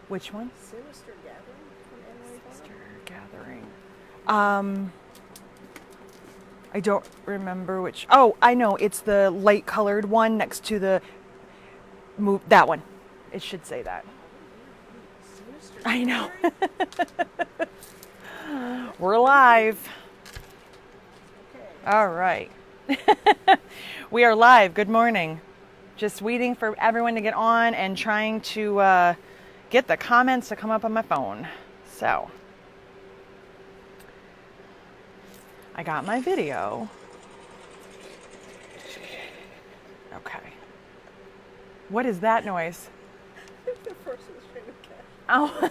Which one? Sinister Gathering from Emily Sinister Bond? Gathering. I don't remember which. Oh, I know. It's the light colored one next to the that one. It should say that. Sinister I know. Gathering? We're live. Okay. All right. We are live. Good morning. Just waiting for everyone to get on and trying to get the comments to come up on my phone. So, I got my video. Okay. What is that noise? The person's trying to catch. Oh.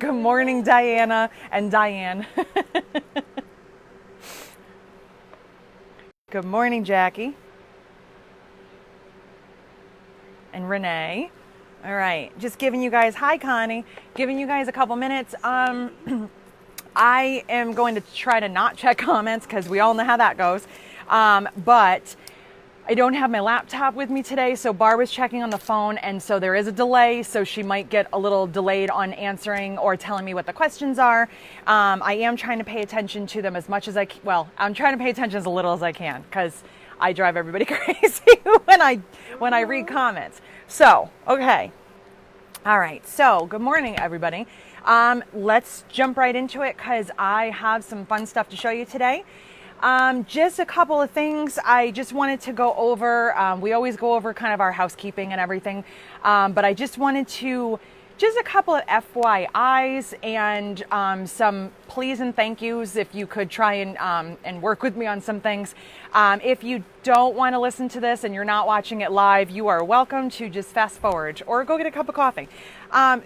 Good morning, Diana and Diane. Good morning, Jackie. And Renee. All right. Just giving you guys, hi, Connie. Giving you guys a couple minutes. I am going to try to not check comments because we all know how that goes. But I don't have my laptop with me today, so Barb was checking on the phone, and so there is a delay, so she might get a little delayed on answering or telling me what the questions are. I am trying to pay attention to them as much as I can. Well, I'm trying to pay attention as little as I can because I drive everybody crazy when I read comments. So, okay. All right, so good morning, everybody. Let's jump right into it because I have some fun stuff to show you today. Just a couple of things I just wanted to go over. We always go over kind of our housekeeping and everything, but I just wanted to, just a couple of FYIs and some please and thank yous if you could try and work with me on some things. If you don't want to listen to this and you're not watching it live, you are welcome to just fast forward or go get a cup of coffee.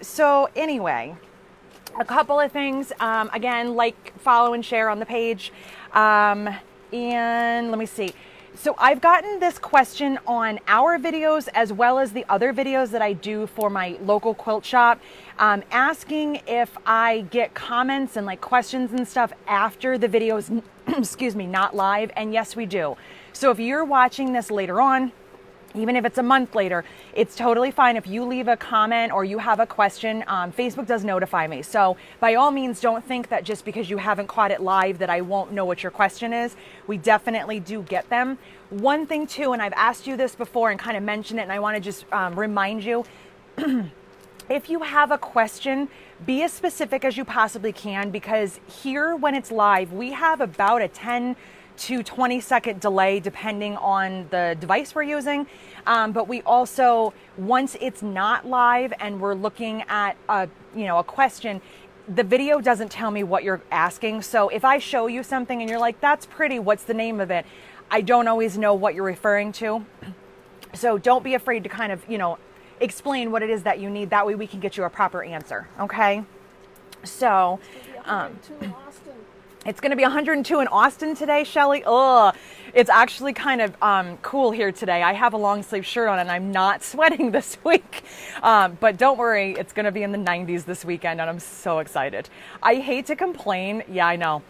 So anyway, a couple of things, again, like, follow and share on the page. And let me see. So I've gotten this question on our videos as well as the other videos that I do for my local quilt shop, asking if I get comments and like questions and stuff after the videos, excuse me, not live. And yes, we do. So if you're watching this later on, even if it's a month later, it's totally fine. If you leave a comment or you have a question, Facebook does notify me. So by all means, don't think that just because you haven't caught it live that I won't know what your question is. We definitely do get them. One thing too, and I've asked you this before and kind of mentioned it, and I want to just remind you, if you have a question, be as specific as you possibly can, because here when it's live, we have about a 10 to 20-second delay depending on the device we're using. But we also, once it's not live and we're looking at a question, the video doesn't tell me what you're asking. So if I show you something and you're like, that's pretty, what's the name of it? I don't always know what you're referring to. So don't be afraid to kind of, explain what it is that you need. That way we can get you a proper answer. Okay. So, it's going to be 102 in Austin today, Shelly. Ugh, it's actually kind of cool here today. I have a long sleeve shirt on and I'm not sweating this week. But don't worry, it's going to be in the 90s this weekend and I'm so excited. I hate to complain. Yeah, I know.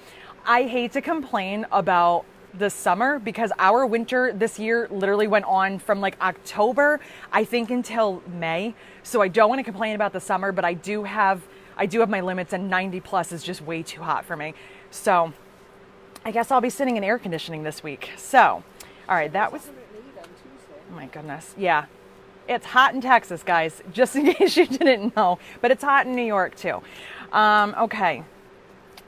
I hate to complain about the summer because our winter this year literally went on from like October, I think, until May. So I don't want to complain about the summer, but I do have my limits, and 90 plus is just way too hot for me. So I guess I'll be sitting in air conditioning this week. So, all right, that was, oh my goodness. Yeah, it's hot in Texas, guys, just in case you didn't know, but it's hot in New York too. Okay.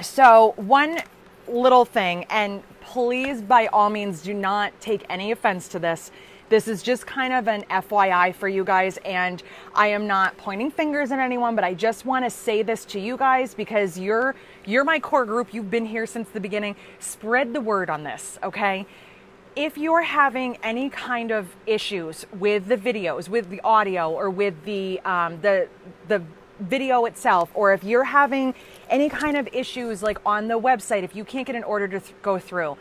So one little thing, and please, by all means, do not take any offense to this. This is just kind of an FYI for you guys, and I am not pointing fingers at anyone, but I just want to say this to you guys because you're my core group. You've been here since the beginning. Spread the word on this, okay? If you're having any kind of issues with the videos, with the audio, or with the video itself, or if you're having any kind of issues like on the website, if you can't get an order to go through,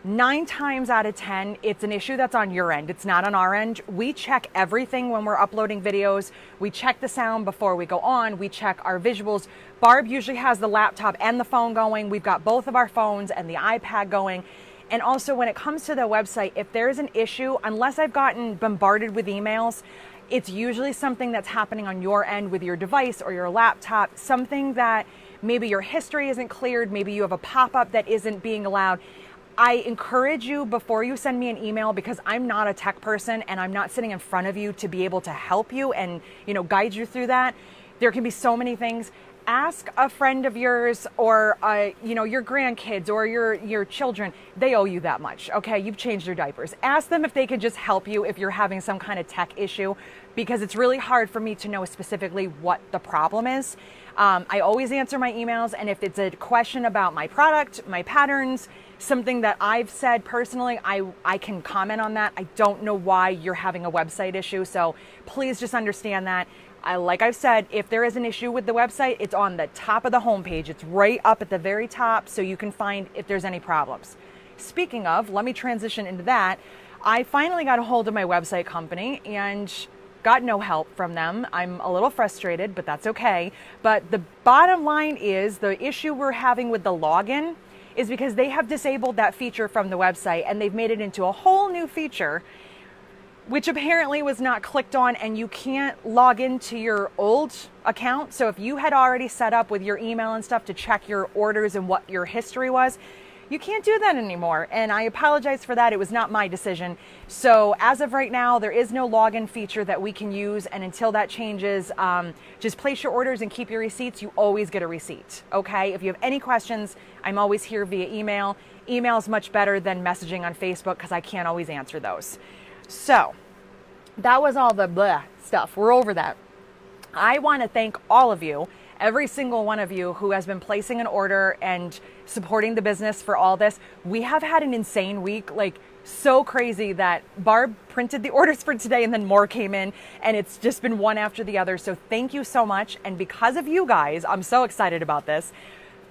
9 times out of 10, it's an issue that's on your end. It's not on our end. We check everything when we're uploading videos. We check the sound before we go on. We check our visuals. Barb usually has the laptop and the phone going. We've got both of our phones and the iPad going. And also when it comes to the website, if there's an issue, unless I've gotten bombarded with emails, it's usually something that's happening on your end with your device or your laptop, something that maybe your history isn't cleared, maybe you have a pop-up that isn't being allowed. I encourage you before you send me an email, because I'm not a tech person and I'm not sitting in front of you to be able to help you and, guide you through that. There can be so many things. Ask a friend of yours or, your grandkids or your children. They owe you that much. Okay. You've changed their diapers. Ask them if they can just help you if you're having some kind of tech issue, because it's really hard for me to know specifically what the problem is. I always answer my emails. And if it's a question about my product, my patterns, something that I've said personally, I can comment on that. I don't know why you're having a website issue. So please just understand that. Like I've said, if there is an issue with the website, it's on the top of the homepage. It's right up at the very top, so you can find if there's any problems. Speaking of, let me transition into that. I finally got a hold of my website company and got no help from them. I'm a little frustrated, but that's okay. But the bottom line is the issue we're having with the login is because they have disabled that feature from the website and they've made it into a whole new feature, which apparently was not clicked on, and you can't log into your old account. So if you had already set up with your email and stuff to check your orders and what your history was, you can't do that anymore. And I apologize for that. It was not my decision. So as of right now, there is no login feature that we can use. And until that changes, just place your orders and keep your receipts. You always get a receipt. Okay. If you have any questions, I'm always here via email. Email is much better than messaging on Facebook because I can't always answer those. So that was all the blah stuff. We're over that. I want to thank all of you, every single one of you who has been placing an order and supporting the business for all this. We have had an insane week, like so crazy that Barb printed the orders for today and then more came in, and it's just been one after the other. So thank you so much. And because of you guys, I'm so excited about this.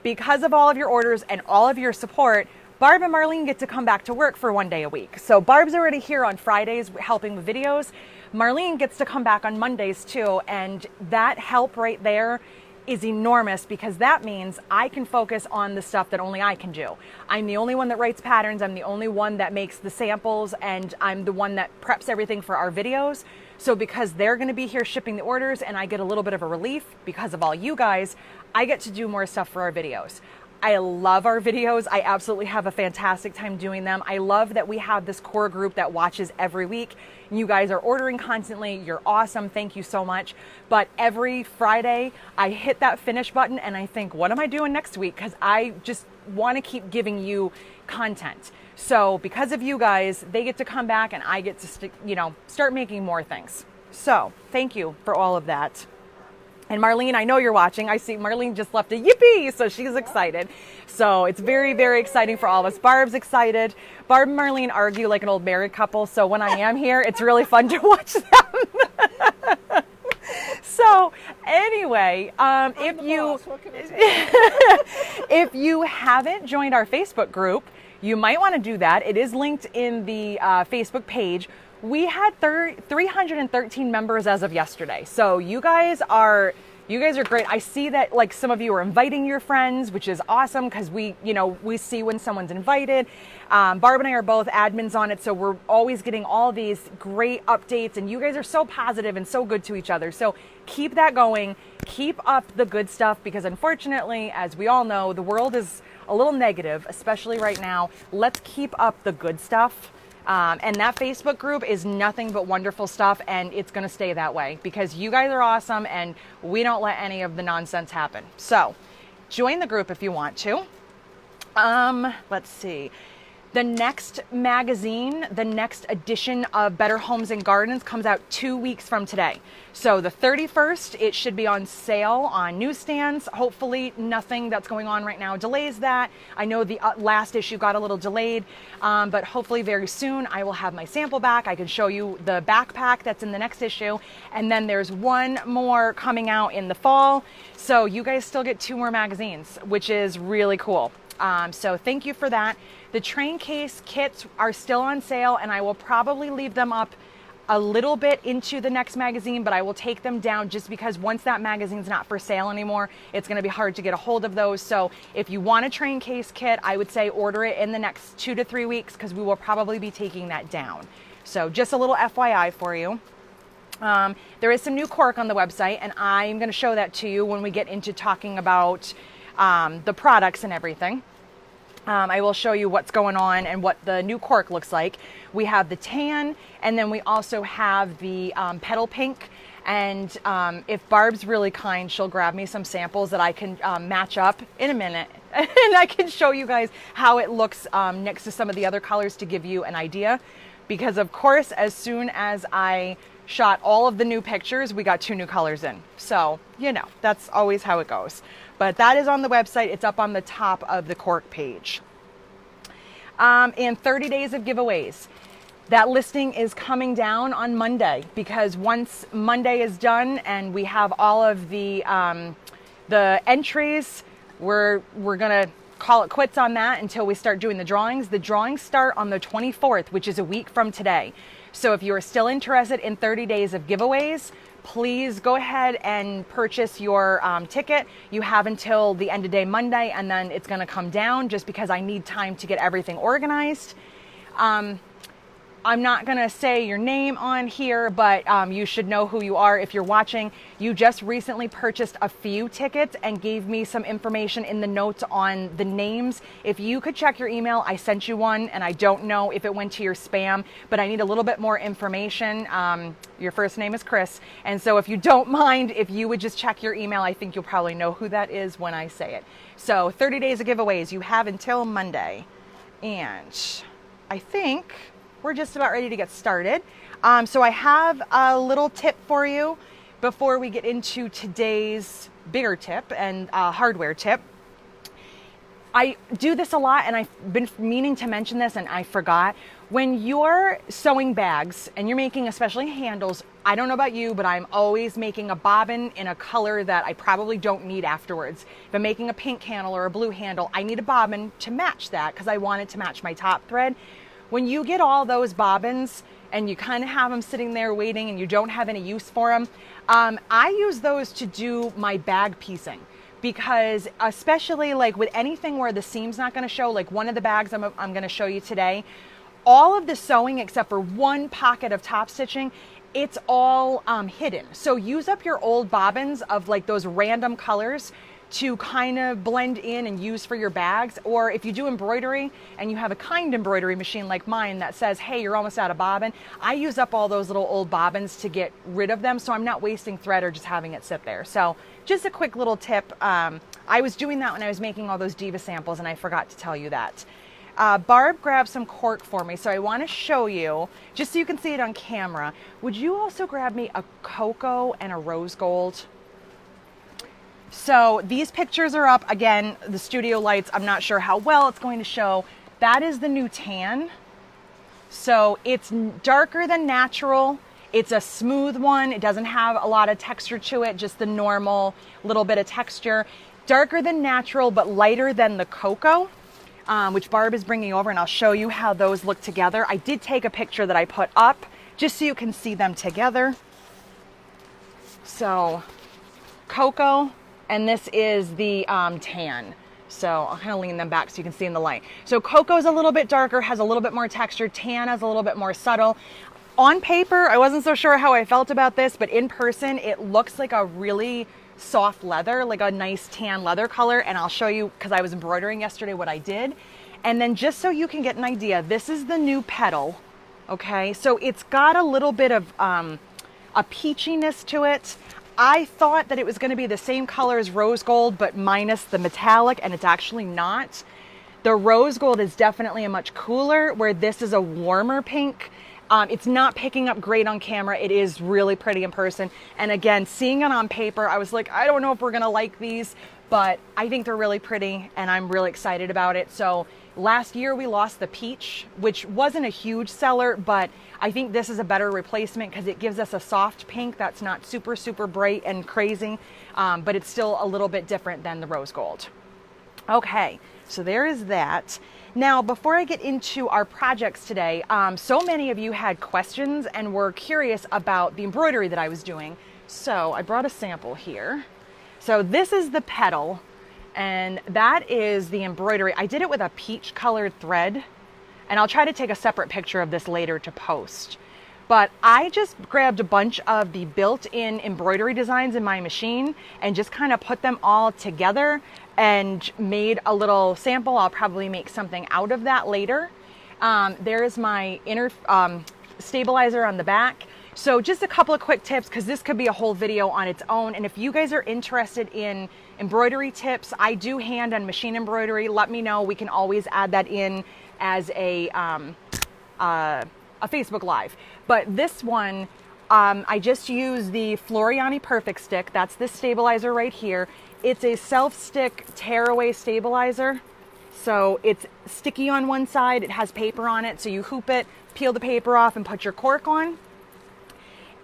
Because of all of your orders and all of your support, Barb and Marlene get to come back to work for 1 day a week. So Barb's already here on Fridays helping with videos. Marlene gets to come back on Mondays too. And that help right there is enormous, because that means I can focus on the stuff that only I can do. I'm the only one that writes patterns. I'm the only one that makes the samples, and I'm the one that preps everything for our videos. So because they're going to be here shipping the orders and I get a little bit of a relief because of all you guys, I get to do more stuff for our videos. I love our videos. I absolutely have a fantastic time doing them. I love that we have this core group that watches every week. You guys are ordering constantly. You're awesome. Thank you so much. But every Friday, I hit that finish button and I think, what am I doing next week? Because I just want to keep giving you content. So because of you guys, they get to come back and I get to start making more things. So thank you for all of that. And Marlene, I know you're watching. I see Marlene just left a yippee, so she's excited. So it's very, very exciting for all of us. Barb's excited. Barb and Marlene argue like an old married couple. So when I am here, it's really fun to watch them. So anyway, if you haven't joined our Facebook group, you might want to do that. It is linked in the Facebook page. We had 313 members as of yesterday. So you guys are great. I see that like some of you are inviting your friends, which is awesome because we see when someone's invited. Barb and I are both admins on it. So we're always getting all these great updates, and you guys are so positive and so good to each other. So keep that going. Keep up the good stuff, because unfortunately, as we all know, the world is a little negative, especially right now. Let's keep up the good stuff. And that Facebook group is nothing but wonderful stuff, and it's going to stay that way because you guys are awesome and we don't let any of the nonsense happen. So join the group if you want to. Let's see. The next magazine, the next edition of Better Homes and Gardens comes out 2 weeks from today. So the 31st, it should be on sale on newsstands. Hopefully nothing that's going on right now delays that. I know the last issue got a little delayed, but hopefully very soon I will have my sample back. I can show you the backpack that's in the next issue. And then there's one more coming out in the fall. So you guys still get 2 more magazines, which is really cool. So thank you for that. The train case kits are still on sale, and I will probably leave them up a little bit into the next magazine, but I will take them down just because once that magazine's not for sale anymore, it's going to be hard to get a hold of those. So if you want a train case kit, I would say order it in the next 2 to 3 weeks because we will probably be taking that down. So just a little FYI for you. There is some new cork on the website, and I'm going to show that to you when we get into talking about the products and everything. I will show you what's going on and what the new cork looks like. We have the tan, and then we also have the petal pink. And if Barb's really kind, she'll grab me some samples that I can match up in a minute. And I can show you guys how it looks next to some of the other colors to give you an idea. Because of course, as soon as I shot all of the new pictures, we got 2 new colors in. So, you know, that's always how it goes. But that is on the website. It's up on the top of the cork page. And 30 days of giveaways. That listing is coming down on Monday, because once Monday is done and we have all of the entries, we're gonna call it quits on that until we start doing the drawings. The drawings start on the 24th, which is a week from today. So if you are still interested in 30 days of giveaways, please go ahead and purchase your ticket. You have until the end of day Monday, and then it's going to come down just because I need time to get everything organized. I'm not going to say your name on here, but you should know who you are if you're watching. You just recently purchased a few tickets and gave me some information in the notes on the names. If you could check your email, I sent you one, and I don't know if it went to your spam, but I need a little bit more information. Your first name is Chris, and so if you don't mind, if you would just check your email, I think you'll probably know who that is when I say it. So 30 days of giveaways. You have until Monday. And I think we're just about ready to get started. So I have a little tip for you before we get into today's bigger tip and hardware tip. I do this a lot, and I've been meaning to mention this and I forgot. When you're sewing bags and you're making especially handles, I don't know about you, but I'm always making a bobbin in a color that I probably don't need afterwards. If I'm making a pink handle or a blue handle, I need a bobbin to match that because I want it to match my top thread. When you get all those bobbins and you kind of have them sitting there waiting and you don't have any use for them, I use those to do my bag piecing. Because especially like with anything where the seam's not going to show, like one of the bags I'm going to show you today, all of the sewing except for one pocket of top stitching, it's all hidden. So use up your old bobbins of like those random colors to kind of blend in and use for your bags. Or if you do embroidery and you have a kind embroidery machine like mine that says, hey, you're almost out of bobbin, I use up all those little old bobbins to get rid of them, so I'm not wasting thread or just having it sit there. So just a quick little tip. I was doing that when I was making all those Diva samples, and I forgot to tell you that. Barb grabbed some cork for me, so I want to show you, just so you can see it on camera. Would you also grab me a cocoa and a rose gold? So these pictures are up. Again, the studio lights, I'm not sure how well it's going to show. That is the new tan. So it's darker than natural. It's a smooth one. It doesn't have a lot of texture to it, just the normal little bit of texture. Darker than natural, but lighter than the cocoa, which Barb is bringing over, and I'll show you how those look together. I did take a picture that I put up just so you can see them together. So cocoa. And this is the tan. So I'll kind of lean them back so you can see in the light. So cocoa's a little bit darker, has a little bit more texture. Tan is a little bit more subtle. On paper, I wasn't so sure how I felt about this, but in person, it looks like a really soft leather, like a nice tan leather color. And I'll show you, because I was embroidering yesterday, what I did. And then just so you can get an idea, this is the new petal. Okay, so it's got a little bit of a peachiness to it. I thought that it was going to be the same color as rose gold, but minus the metallic, and it's actually not. The rose gold is definitely a much cooler, where this is a warmer pink. It's not picking up great on camera. It is really pretty in person. And again, seeing it on paper, I was like, I don't know if we're going to like these, but I think they're really pretty, and I'm really excited about it. So last year we lost the peach, which wasn't a huge seller, but I think this is a better replacement because it gives us a soft pink that's not super, super bright and crazy, but it's still a little bit different than the rose gold. Okay, so there is that. Now, before I get into our projects today, so many of you had questions and were curious about the embroidery that I was doing. So I brought a sample here. So this is the petal, and that is the embroidery. I did it with a peach colored thread, and I'll try to take a separate picture of this later to post. But I just grabbed a bunch of the built-in embroidery designs in my machine and just kind of put them all together and made a little sample. I'll probably make something out of that later. There's my inner stabilizer on the back. So just a couple of quick tips, because this could be a whole video on its own. And if you guys are interested in embroidery tips, I do hand and machine embroidery. Let me know. We can always add that in as a Facebook Live. But this one, I just use the Floriani Perfect Stick. That's this stabilizer right here. It's a self-stick tearaway stabilizer. So it's sticky on one side, it has paper on it, so you hoop it, peel the paper off, and put your cork on.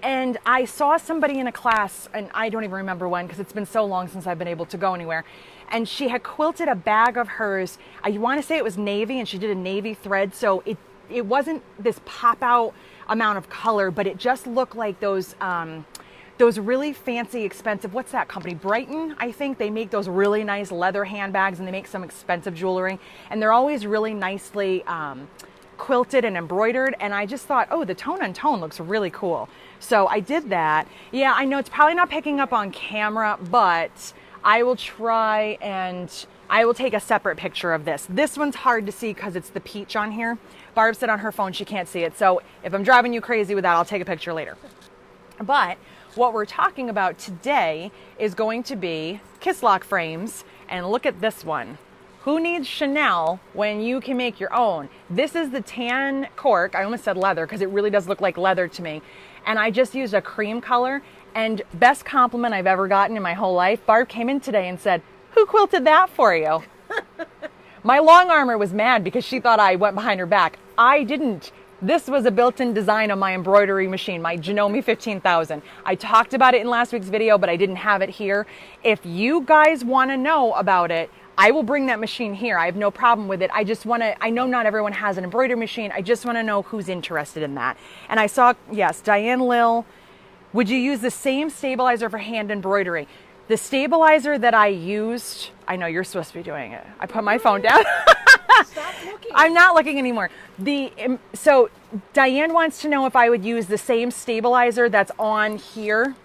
And I saw somebody in a class, and I don't even remember when because it's been so long since I've been able to go anywhere, and she had quilted a bag of hers. I want to say it was navy, and she did a navy thread, so it wasn't this pop-out amount of color, but it just looked like those really fancy, expensive, what's that company? Brighton, I think. They make those really nice leather handbags, and they make some expensive jewelry, and they're always really nicely quilted and embroidered. And I just thought, oh, the tone on tone looks really cool. So I did that. Yeah, I know it's probably not picking up on camera, but I will try and I will take a separate picture of this. This one's hard to see because it's the peach on here. Barb said on her phone she can't see it. So if I'm driving you crazy with that, I'll take a picture later. But what we're talking about today is going to be Kisslock frames. And look at this one. Who needs Chanel when you can make your own? This is the tan cork. I almost said leather because it really does look like leather to me. And I just used a cream color, and best compliment I've ever gotten in my whole life. Barb came in today and said, "Who quilted that for you?" My long armor was mad because she thought I went behind her back. I didn't. This was a built-in design on my embroidery machine, my Janome 15,000. I talked about it in last week's video, but I didn't have it here. If you guys want to know about it, I will bring that machine here. I have no problem with it. I just want to, I know not everyone has an embroidery machine. I just want to know who's interested in that. And I saw, yes, Diane Lill, would you use the same stabilizer for hand embroidery? The stabilizer that I used, I know you're supposed to be doing it. I put my phone down. Stop looking. I'm not looking anymore. So Diane wants to know if I would use the same stabilizer that's on here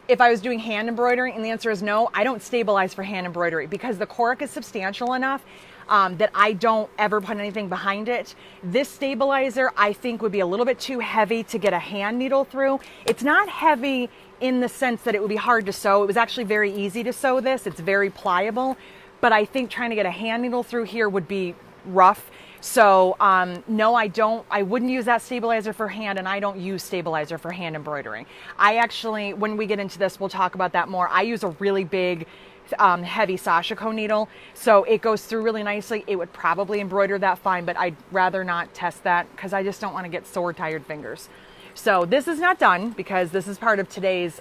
if I was doing hand embroidery, and the answer is no. I don't stabilize for hand embroidery because the cork is substantial enough that I don't ever put anything behind it. This stabilizer I think would be a little bit too heavy to get a hand needle through. It's not heavy in the sense that it would be hard to sew. It was actually very easy to sew this. It's very pliable, but I think trying to get a hand needle through here would be rough. So no, I wouldn't use that stabilizer for hand, and I don't use stabilizer for hand embroidering. I actually, when we get into this, we'll talk about that more. I use a really big, heavy Sashiko needle, so it goes through really nicely. It would probably embroider that fine, but I'd rather not test that because I just don't want to get sore, tired fingers. So this is not done because this is part of today's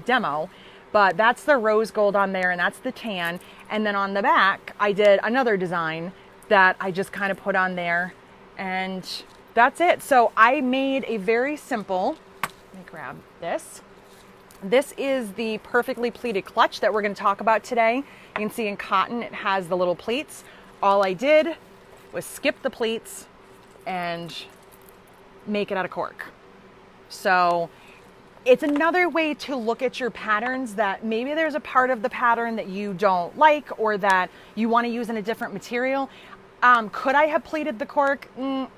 demo, but that's the rose gold on there, and that's the tan. And then on the back, I did another design that I just kind of put on there, and that's it. So I made a very simple, let me grab this. This is the perfectly pleated clutch that we're going to talk about today. You can see in cotton, it has the little pleats. All I did was skip the pleats and make it out of cork. So it's another way to look at your patterns that maybe there's a part of the pattern that you don't like or that you want to use in a different material. Could I have pleated the cork?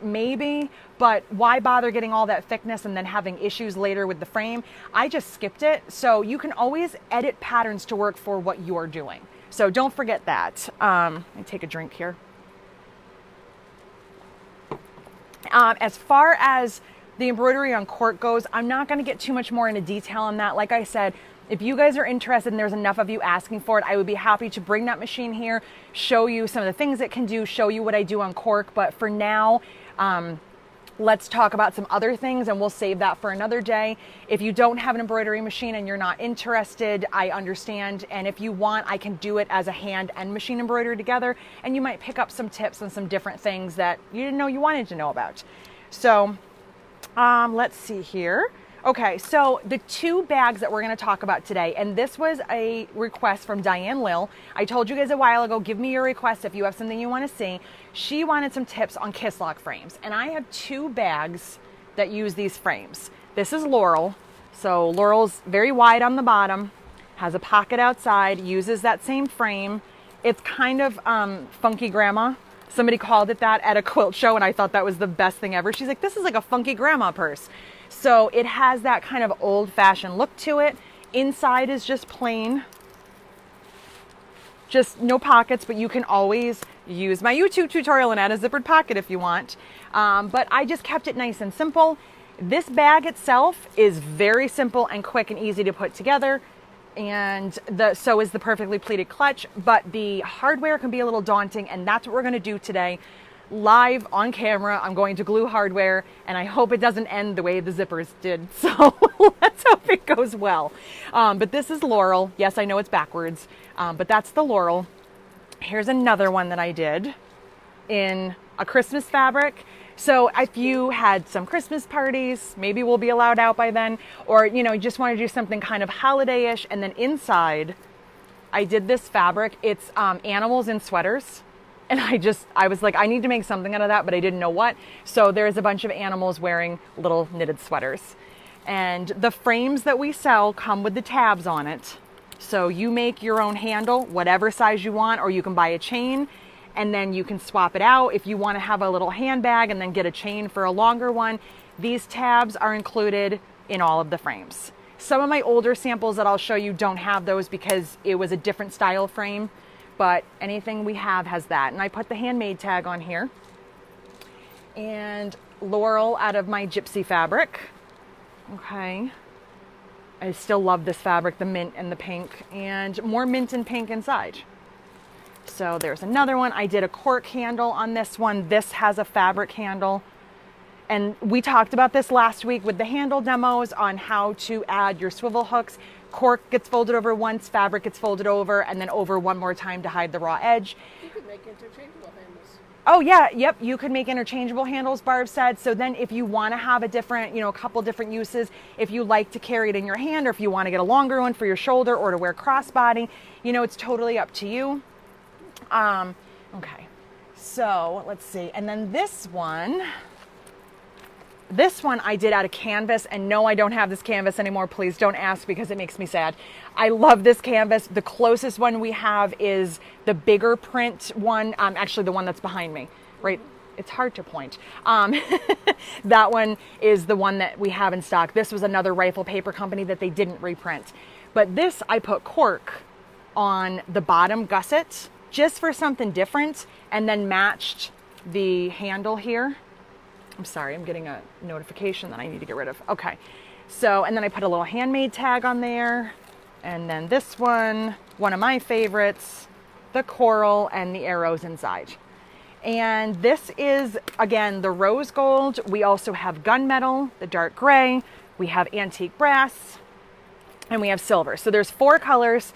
Maybe, but why bother getting all that thickness and then having issues later with the frame? I just skipped it. So you can always edit patterns to work for what you're doing. So don't forget that. Let me take a drink here. As far as the embroidery on cork goes, I'm not going to get too much more into detail on that. Like I said, if you guys are interested and there's enough of you asking for it, I would be happy to bring that machine here, show you some of the things it can do, show you what I do on cork. But for now, let's talk about some other things, and we'll save that for another day. If you don't have an embroidery machine and you're not interested, I understand. And if you want, I can do it as a hand and machine embroidery together, and you might pick up some tips on some different things that you didn't know you wanted to know about. So let's see here. Okay, so the two bags that we're going to talk about today, and this was a request from Diane Lill. I told you guys a while ago, give me your request if you have something you want to see. She wanted some tips on Kisslock frames, and I have two bags that use these frames. This is Laurel. So Laurel's very wide on the bottom, has a pocket outside, uses that same frame. It's kind of funky grandma. Somebody called it that at a quilt show, and I thought that was the best thing ever. She's like, this is like a funky grandma purse. So it has that kind of old-fashioned look to it. Inside is just plain, just no pockets, but you can always use my YouTube tutorial and add a zippered pocket if you want. But I just kept it nice and simple. This bag itself is very simple and quick and easy to put together. And so is the perfectly pleated clutch, but the hardware can be a little daunting, and that's what we're going to do today. Live on camera, I'm going to glue hardware, and I hope it doesn't end the way the zippers did. So let's hope it goes well. But this is Laurel. Yes, I know it's backwards, but that's the Laurel. Here's another one that I did in a Christmas fabric. So if you had some Christmas parties, maybe we'll be allowed out by then, or, you know, you just want to do something kind of holiday-ish. And then inside, I did this fabric. It's animals in sweaters. And I was like, I need to make something out of that, but I didn't know what. So there's a bunch of animals wearing little knitted sweaters. And the frames that we sell come with the tabs on it. So you make your own handle, whatever size you want, or you can buy a chain, and then you can swap it out if you want to have a little handbag and then get a chain for a longer one. These tabs are included in all of the frames. Some of my older samples that I'll show you don't have those because it was a different style frame, but anything we have has that. And I put the handmade tag on here. And Laurel out of my gypsy fabric. Okay. I still love this fabric, the mint and the pink, and more mint and pink inside. So there's another one. I did a cork handle on this one. This has a fabric handle. And we talked about this last week with the handle demos on how to add your swivel hooks. Cork gets folded over once, fabric gets folded over, and then over one more time to hide the raw edge. You could make interchangeable handles. Oh yeah, yep, you could make interchangeable handles, Barb said. So then if you want to have a different, a couple different uses, if you like to carry it in your hand, or if you want to get a longer one for your shoulder or to wear crossbody, it's totally up to you. Okay, so let's see. And then this one I did out of canvas, and no, I don't have this canvas anymore. Please don't ask because it makes me sad. I love this canvas. The closest one we have is the bigger print one. Actually the one that's behind me, right? It's hard to point. That one is the one that we have in stock. This was another rifle paper company that they didn't reprint. But this, I put cork on the bottom gusset just for something different, and then matched the handle here. I'm sorry, I'm getting a notification that I need to get rid of. Okay, so, and then I put a little handmade tag on there. And then this one of my favorites, the coral and the arrows inside. And this is, again, the rose gold. We also have gunmetal, the dark gray. We have antique brass, and we have silver. So there's 4 colors.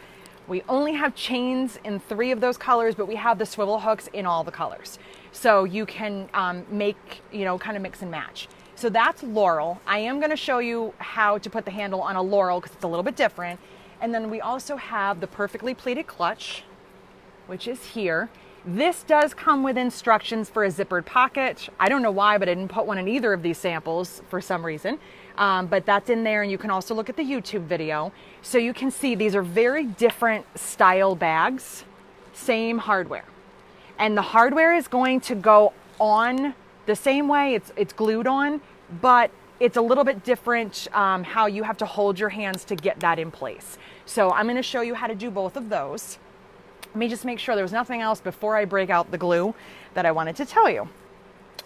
We only have chains in 3 of those colors, but we have the swivel hooks in all the colors. So you can make, kind of mix and match. So that's Laurel. I am going to show you how to put the handle on a Laurel because it's a little bit different. And then we also have the perfectly pleated clutch, which is here. This does come with instructions for a zippered pocket. I don't know why, but I didn't put one in either of these samples for some reason. But that's in there, and you can also look at the YouTube video. So you can see these are very different style bags, same hardware. And the hardware is going to go on the same way, it's glued on, but it's a little bit different how you have to hold your hands to get that in place. So I'm going to show you how to do both of those. Let me just make sure there was nothing else before I break out the glue that I wanted to tell you.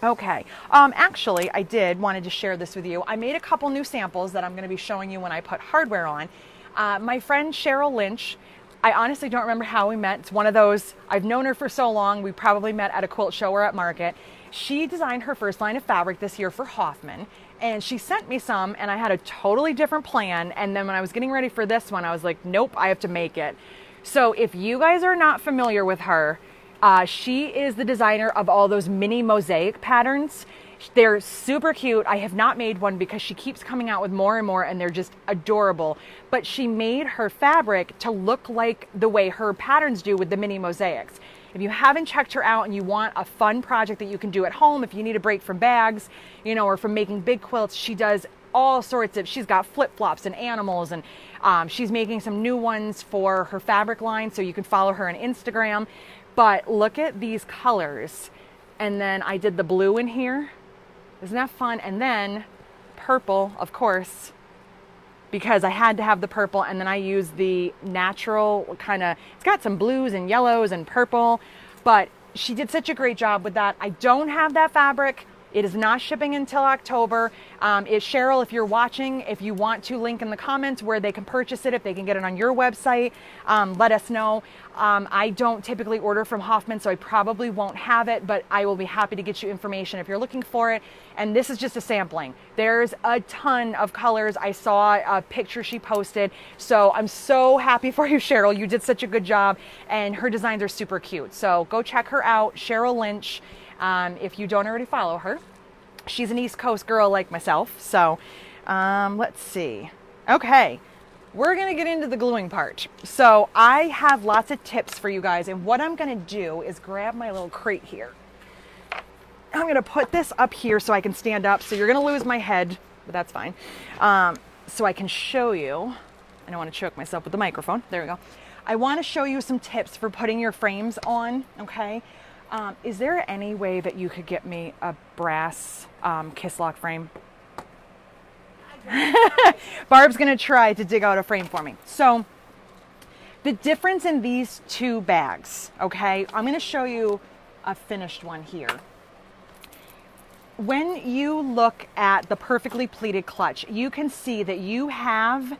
Okay, actually I wanted to share this with you. I made a couple new samples that I'm going to be showing you when I put hardware on. My friend Cheryl Lynch, I honestly don't remember how we met. It's one of those, I've known her for so long, we probably met at a quilt show or at market. She designed her first line of fabric this year for Hoffman, and she sent me some, and I had a totally different plan. And then when I was getting ready for this one, I was like, nope, I have to make it. So if you guys are not familiar with her, she is the designer of all those mini mosaic patterns. They're super cute. I have not made one because she keeps coming out with more and more, and they're just adorable. But she made her fabric to look like the way her patterns do with the mini mosaics. If you haven't checked her out and you want a fun project that you can do at home, if you need a break from bags, you know, or from making big quilts, she does all sorts of, she's got flip-flops and animals, and she's making some new ones for her fabric line, so you can follow her on Instagram. But look at these colors. And then I did the blue in here. Isn't that fun? And then purple, of course, because I had to have the purple. And then I used the natural kind of, it's got some blues and yellows and purple, but she did such a great job with that. I don't have that fabric. It is not shipping until October. Cheryl, if you're watching, if you want to link in the comments where they can purchase it, if they can get it on your website, let us know. I don't typically order from Hoffman, so I probably won't have it, but I will be happy to get you information if you're looking for it. And this is just a sampling. There's a ton of colors. I saw a picture she posted. So I'm so happy for you, Cheryl. You did such a good job, and her designs are super cute. So go check her out, Cheryl Lynch. If you don't already follow her. She's an East Coast girl like myself. So let's see. Okay, we're going to get into the gluing part. So I have lots of tips for you guys. And what I'm going to do is grab my little crate here. I'm going to put this up here so I can stand up. So you're going to lose my head, but that's fine. So I can show you. I don't want to choke myself with the microphone. There we go. I want to show you some tips for putting your frames on, okay? Is there any way that you could get me a brass Kisslock frame? Barb's gonna try to dig out a frame for me. So the difference in these two bags, okay? I'm gonna show you a finished one here. When you look at the perfectly pleated clutch, you can see that you have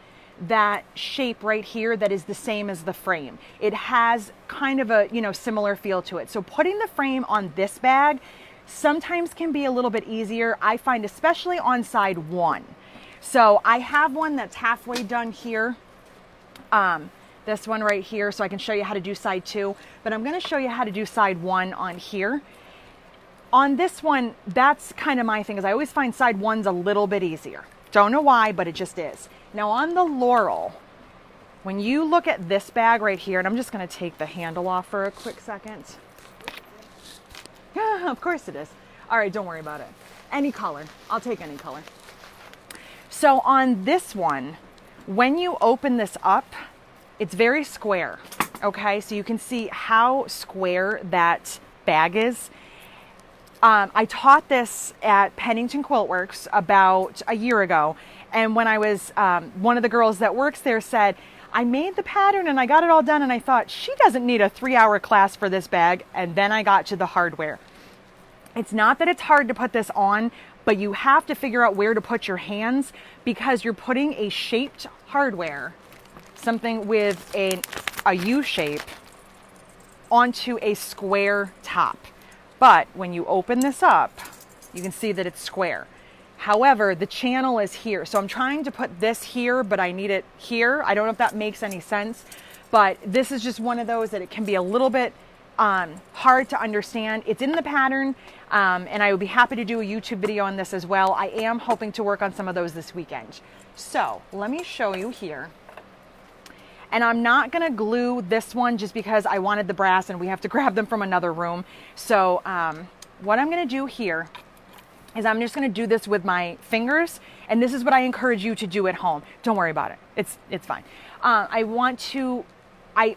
that shape right here that is the same as the frame. It has kind of a, you know, similar feel to it. So putting the frame on this bag sometimes can be a little bit easier, I find, especially on side one. So I have one that's halfway done here. This one right here, so I can show you how to do side two, but I'm going to show you how to do side one on here. On this one, that's kind of my thing, is I always find side one's a little bit easier. Don't know why, but it just is. Now on the Laurel, when you look at this bag right here, and I'm just going to take the handle off for a quick second. Yeah, of course it is. All right, don't worry about it. Any color. I'll take any color. So on this one, when you open this up, it's very square. Okay, so you can see how square that bag is. I taught this at Pennington Quilt Works about a year ago. And when I was, one of the girls that works there said, I made the pattern and I got it all done. And I thought, she doesn't need a 3-hour class for this bag. And then I got to the hardware. It's not that it's hard to put this on, but you have to figure out where to put your hands, because you're putting a shaped hardware, something with a U shape, onto a square top. But when you open this up, you can see that it's square. However, the channel is here. So I'm trying to put this here, but I need it here. I don't know if that makes any sense, but this is just one of those that it can be a little bit hard to understand. It's in the pattern, and I would be happy to do a YouTube video on this as well. I am hoping to work on some of those this weekend. So let me show you here. And I'm not going to glue this one just because I wanted the brass and we have to grab them from another room. So what I'm going to do here is I'm just going to do this with my fingers. And this is what I encourage you to do at home. Don't worry about it. It's fine. I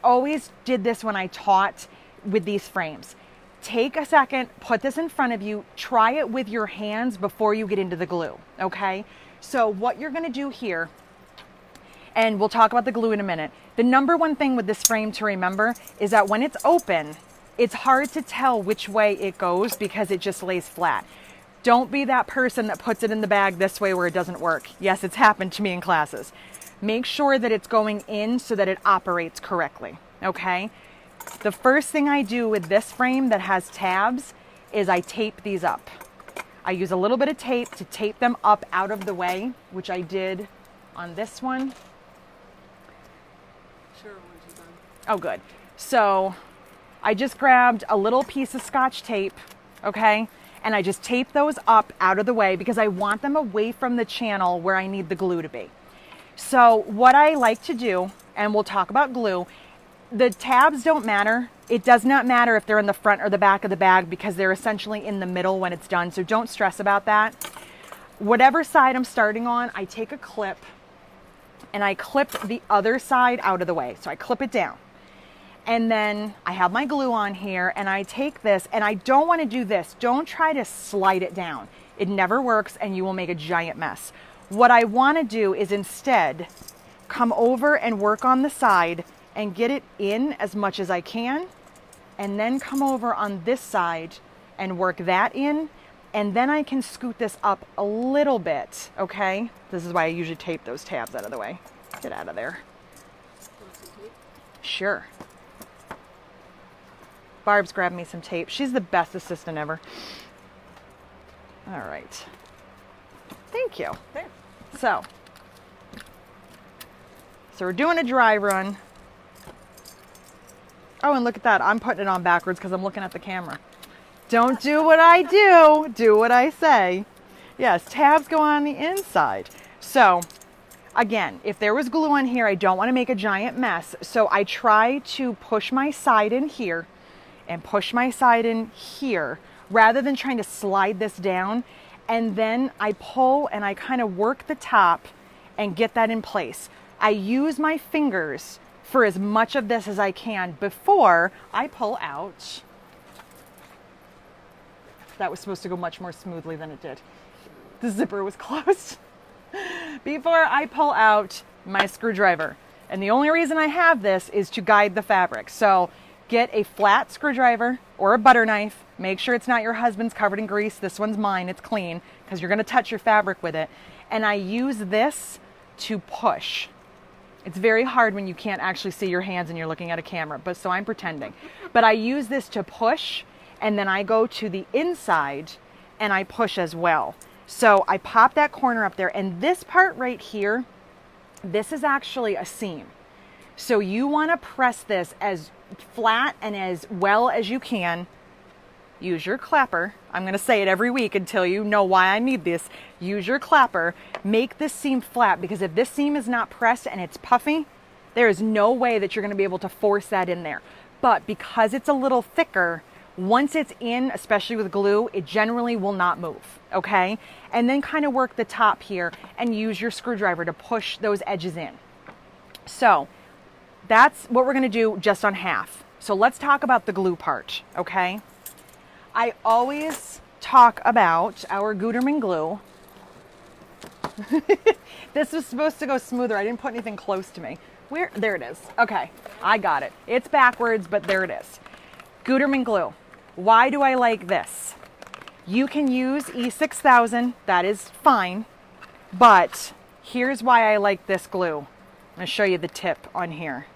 always did this when I taught with these frames. Take a second, put this in front of you, try it with your hands before you get into the glue. Okay. So what you're going to do here, and we'll talk about the glue in a minute. The number one thing with this frame to remember is that when it's open, it's hard to tell which way it goes because it just lays flat. Don't be that person that puts it in the bag this way where it doesn't work. Yes, it's happened to me in classes. Make sure that it's going in so that it operates correctly, okay? The first thing I do with this frame that has tabs is I tape these up. I use a little bit of tape to tape them up out of the way, which I did on this one. Sure, once you're done. Oh, good. So I just grabbed a little piece of Scotch tape, okay? And I just tape those up out of the way because I want them away from the channel where I need the glue to be. So what I like to do, and we'll talk about glue, The tabs don't matter. It does not matter if they're in the front or the back of the bag because they're essentially in the middle when it's done. So don't stress about that. Whatever side I'm starting on, I take a clip and I clip the other side out of the way. So I clip it down. And then I have my glue on here and I take this, and I don't want to do this. Don't try to slide it down. It never works and you will make a giant mess. What I want to do is instead come over and work on the side and get it in as much as I can, and then come over on this side and work that in, and then I can scoot this up a little bit, okay? This is why I usually tape those tabs out of the way. Get out of there. Sure. Barb's grabbed me some tape. She's the best assistant ever. All right. Thank you. There. So we're doing a dry run. Oh, and look at that. I'm putting it on backwards because I'm looking at the camera. Don't do what I do. Do what I say. Yes, tabs go on the inside. So again, if there was glue on here, I don't want to make a giant mess. So I try to push my side in here and push my side in here rather than trying to slide this down. And then I pull and I kind of work the top and get that in place. I use my fingers for as much of this as I can before I pull out. That was supposed to go much more smoothly than it did. The zipper was closed. Before I pull out my screwdriver. And the only reason I have this is to guide the fabric. So get a flat screwdriver or a butter knife. Make sure it's not your husband's covered in grease. This one's mine. It's clean because you're going to touch your fabric with it. And I use this to push. It's very hard when you can't actually see your hands and you're looking at a camera, but so I'm pretending. But I use this to push, and then I go to the inside and I push as well. So I pop that corner up there, and this part right here, this is actually a seam. So you want to press this as flat and as well as you can. Use your clapper. I'm going to say it every week until you know why I need this. Use your clapper. Make this seam flat, because if this seam is not pressed and it's puffy, there is no way that you're going to be able to force that in there. But because it's a little thicker, once it's in, especially with glue, it generally will not move, okay? And then kind of work the top here and use your screwdriver to push those edges in. So that's what we're going to do just on half. So let's talk about the glue part, okay? I always talk about our Gutermann glue. This was supposed to go smoother. I didn't put anything close to me. Where? There it is. Okay, I got it. It's backwards, but there it is. Gutermann glue. Why do I like this? You can use E6000. That is fine. But here's why I like this glue. I'm going to show you the tip on here.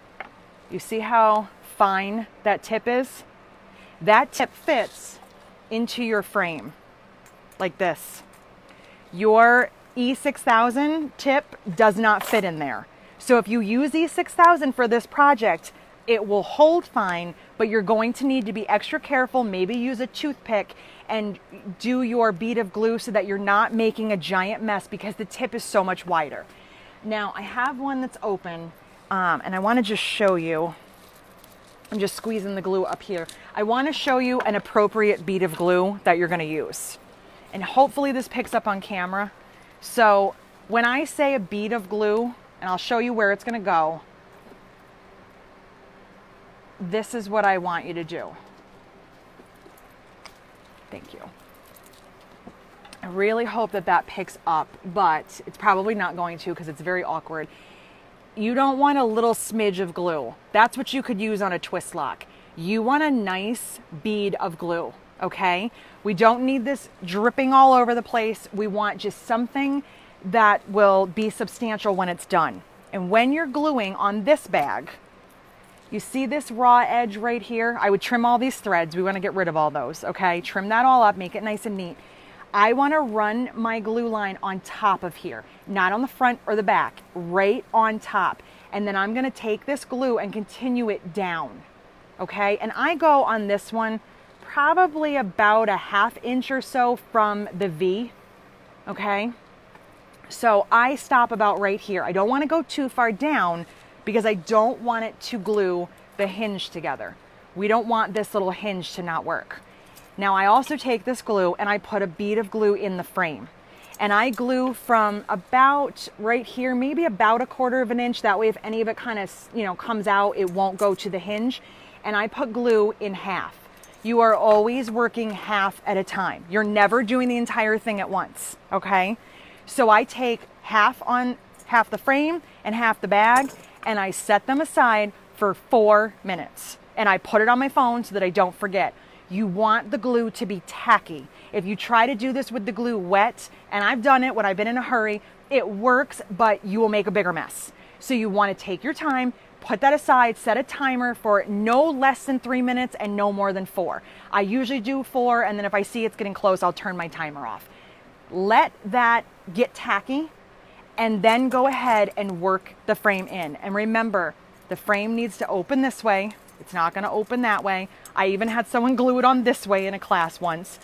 You see how fine that tip is? That tip fits into your frame like this. Your E6000 tip does not fit in there. So if you use E6000 for this project, it will hold fine, but you're going to need to be extra careful. Maybe use a toothpick and do your bead of glue so that you're not making a giant mess, because the tip is so much wider. Now I have one that's open, and I want to just show you. I'm just squeezing the glue up here. I want to show you an appropriate bead of glue that you're going to use. And hopefully this picks up on camera. So when I say a bead of glue, and I'll show you where it's going to go, this is what I want you to do. Thank you. I really hope that that picks up, but it's probably not going to because it's very awkward. You don't want a little smidge of glue. That's what you could use on a twist lock. You want a nice bead of glue, okay? We don't need this dripping all over the place. We want just something that will be substantial when it's done. And when you're gluing on this bag, you see this raw edge right here? I would trim all these threads. We want to get rid of all those, okay? Trim that all up, make it nice and neat. I want to run my glue line on top of here, not on the front or the back, right on top. And then I'm going to take this glue and continue it down, okay? And I go on this one probably about a ½ inch or so from the V, okay? So I stop about right here. I don't want to go too far down because I don't want it to glue the hinge together. We don't want this little hinge to not work. Now I also take this glue and I put a bead of glue in the frame. And I glue from about right here, maybe about 1/4 of an inch. That way if any of it kind of, comes out, it won't go to the hinge. And I put glue in half. You are always working half at a time. You're never doing the entire thing at once, okay? So I take half the frame and half the bag, and I set them aside for 4 minutes. And I put it on my phone so that I don't forget. You want the glue to be tacky. If you try to do this with the glue wet, and I've done it when I've been in a hurry, it works, but you will make a bigger mess. So you want to take your time, put that aside, set a timer for no less than 3 minutes and no more than 4. I usually do 4, and then if I see it's getting close, I'll turn my timer off. Let that get tacky, and then go ahead and work the frame in. And remember, the frame needs to open this way. It's not going to open that way. I even had someone glue it on this way in a class once.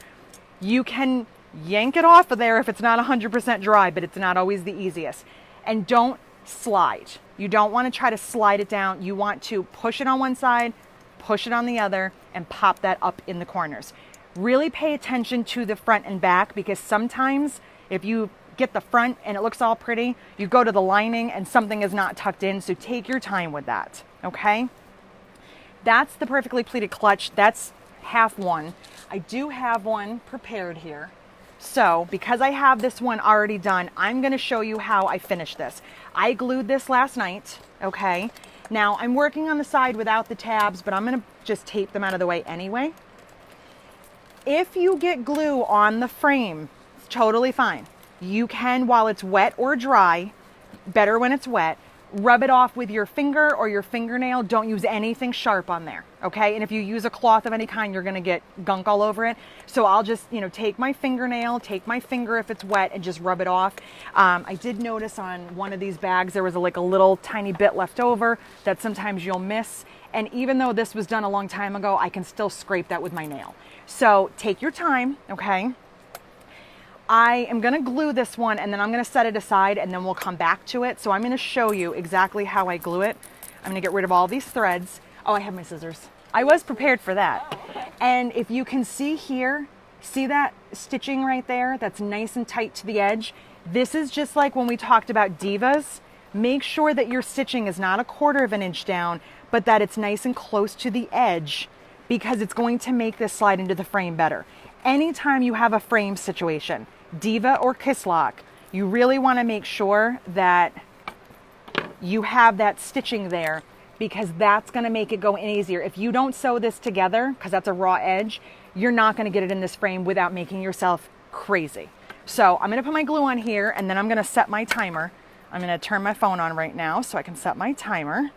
You can yank it off of there if it's not 100% dry, but it's not always the easiest. And don't slide. You don't want to try to slide it down. You want to push it on one side, push it on the other, and pop that up in the corners. Really pay attention to the front and back, because sometimes if you get the front and it looks all pretty, you go to the lining and something is not tucked in. So take your time with that, okay? That's the perfectly pleated clutch. That's half one. I do have one prepared here. So because I have this one already done, I'm going to show you how I finished this. I glued this last night, okay? Now I'm working on the side without the tabs, but I'm going to just tape them out of the way anyway. If you get glue on the frame, it's totally fine. You can, while it's wet or dry, better when it's wet, rub it off with your finger or your fingernail. Don't use anything sharp on there, okay? And if you use a cloth of any kind, you're gonna get gunk all over it. So I'll just, take my fingernail, take my finger if it's wet, and just rub it off. I did notice on one of these bags, there was like a little tiny bit left over that sometimes you'll miss. And even though this was done a long time ago, I can still scrape that with my nail. So take your time, okay? I am going to glue this one, and then I'm going to set it aside, and then we'll come back to it. So I'm going to show you exactly how I glue it. I'm going to get rid of all these threads. Oh, I have my scissors. I was prepared for that. And if you can see here, see that stitching right there? That's nice and tight to the edge. This is just like when we talked about divas. Make sure that your stitching is not 1/4 of an inch down, but that it's nice and close to the edge, because it's going to make this slide into the frame better. Anytime you have a frame situation, Diva or Kisslock, you really want to make sure that you have that stitching there, because that's going to make it go in easier. If you don't sew this together, because that's a raw edge, you're not going to get it in this frame without making yourself crazy. So I'm going to put my glue on here, and then I'm going to set my timer. I'm going to turn my phone on right now so I can set my timer.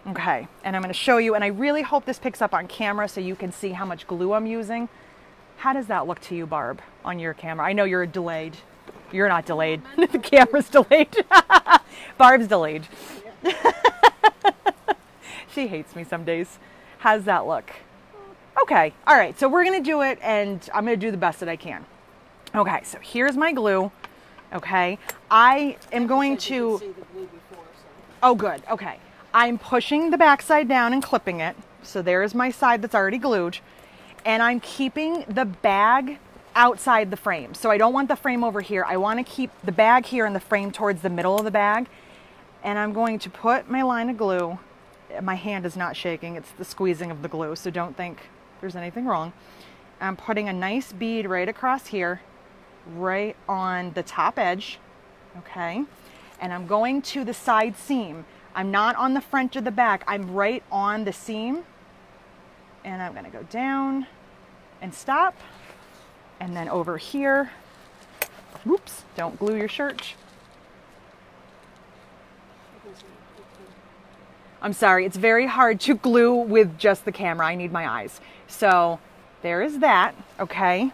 Okay, and I'm going to show you, and I really hope this picks up on camera so you can see how much glue I'm using. How does that look to you, Barb, on your camera? I know you're delayed. You're not delayed. The camera's delayed. Barb's delayed. She hates me some days. How's that look? Okay, all right, so we're going to do it, and I'm going to do the best that I can. Okay, so here's my glue. Okay, I am going to... See the glue before, so. Oh, good, okay. I'm pushing the back side down and clipping it. So there's my side that's already glued. And I'm keeping the bag outside the frame. So I don't want the frame over here. I want to keep the bag here and the frame towards the middle of the bag. And I'm going to put my line of glue. My hand is not shaking. It's the squeezing of the glue. So don't think there's anything wrong. I'm putting a nice bead right across here, right on the top edge. Okay. And I'm going to the side seam. I'm not on the front or the back. I'm right on the seam. And I'm going to go down and stop. And then over here, whoops, don't glue your shirt. I'm sorry, it's very hard to glue with just the camera. I need my eyes. So there is that, okay?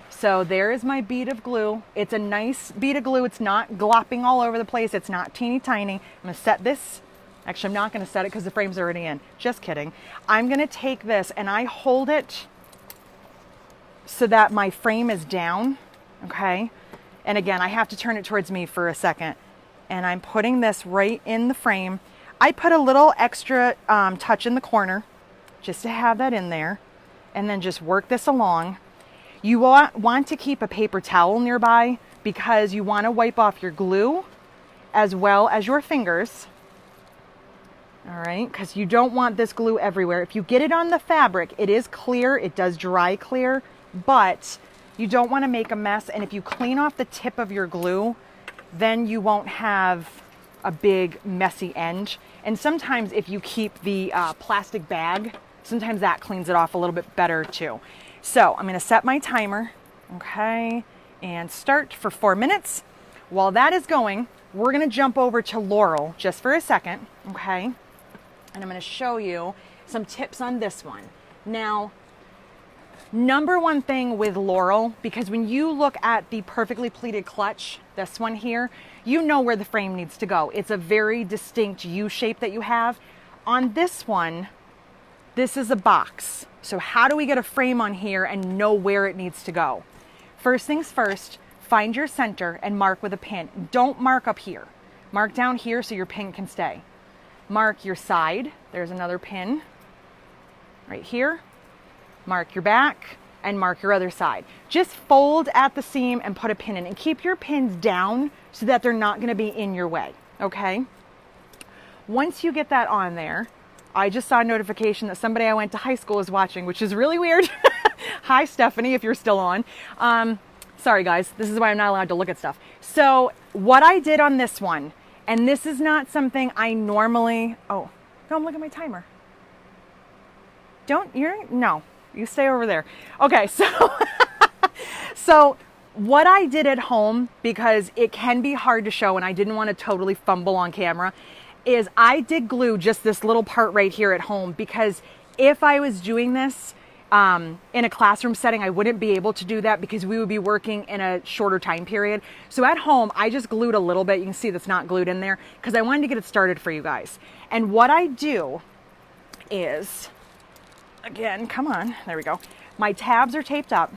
So there is my bead of glue. It's a nice bead of glue. It's not glopping all over the place. It's not teeny tiny. I'm going to set this. Actually, I'm not going to set it because the frame's already in. Just kidding. I'm going to take this and I hold it so that my frame is down, okay? And again, I have to turn it towards me for a second. And I'm putting this right in the frame. I put a little extra touch in the corner just to have that in there, and then just work this along. You want to keep a paper towel nearby because you want to wipe off your glue as well as your fingers. All right, because you don't want this glue everywhere. If you get it on the fabric, it is clear, it does dry clear, but you don't want to make a mess. And if you clean off the tip of your glue, then you won't have a big messy end. And sometimes if you keep the plastic bag, sometimes that cleans it off a little bit better too. So I'm going to set my timer, okay, and start for 4 minutes. While that is going, we're going to jump over to Laurel just for a second, okay? And I'm going to show you some tips on this one. Now, number one thing with Laurel, because when you look at the perfectly pleated clutch, this one here, you know where the frame needs to go. It's a very distinct U shape that you have. On this one, this is a box. So how do we get a frame on here and know where it needs to go? First things first, find your center and mark with a pin. Don't mark up here. Mark down here so your pin can stay. Mark your side. There's another pin right here. Mark your back and mark your other side. Just fold at the seam and put a pin in, and keep your pins down so that they're not going to be in your way, okay? Once you get that on there, I just saw a notification that somebody I went to high school is watching, which is really weird. Hi, Stephanie, if you're still on. Sorry, guys. This is why I'm not allowed to look at stuff. So what I did on this one, and this is not something I normally... Oh, don't look at my timer. No, you stay over there. Okay, so what I did at home, because it can be hard to show and I didn't want to totally fumble on camera, is I did glue just this little part right here at home, because if I was doing this in a classroom setting, I wouldn't be able to do that because we would be working in a shorter time period. So at home, I just glued a little bit. You can see that's not glued in there because I wanted to get it started for you guys. And what I do is, again, come on, there we go. My tabs are taped up.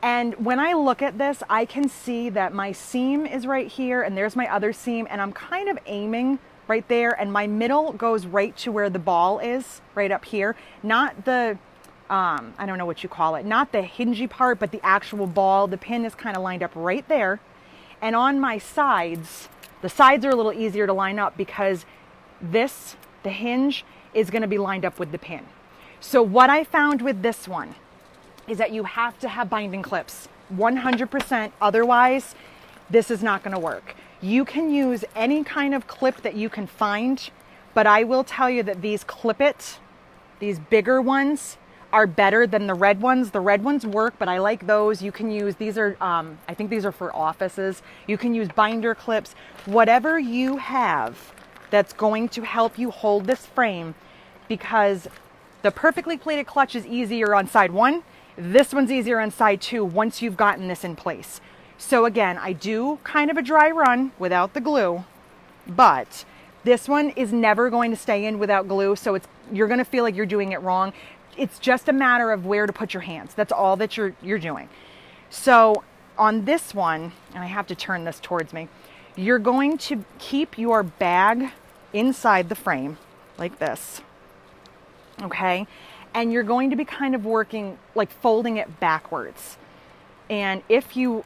And when I look at this, I can see that my seam is right here and there's my other seam, and I'm kind of aiming right there, and my middle goes right to where the ball is, right up here. Not the, I don't know what you call it, not the hingy part, but the actual ball. The pin is kind of lined up right there. And on my sides, the sides are a little easier to line up because this, the hinge, is going to be lined up with the pin. So what I found with this one is that you have to have binding clips, 100%. Otherwise, this is not going to work. You can use any kind of clip that you can find, but I will tell you that these clip-it, these bigger ones, are better than the red ones. The red ones work, but I like those. You can use, these are, I think these are for offices. You can use binder clips, whatever you have that's going to help you hold this frame, because the perfectly pleated clutch is easier on side one. This one's easier on side two once you've gotten this in place. So again, I do kind of a dry run without the glue, but this one is never going to stay in without glue. So you're going to feel like you're doing it wrong. It's just a matter of where to put your hands. That's all that you're doing. So on this one, and I have to turn this towards me, you're going to keep your bag inside the frame like this. Okay. And you're going to be kind of working, like folding it backwards. And if you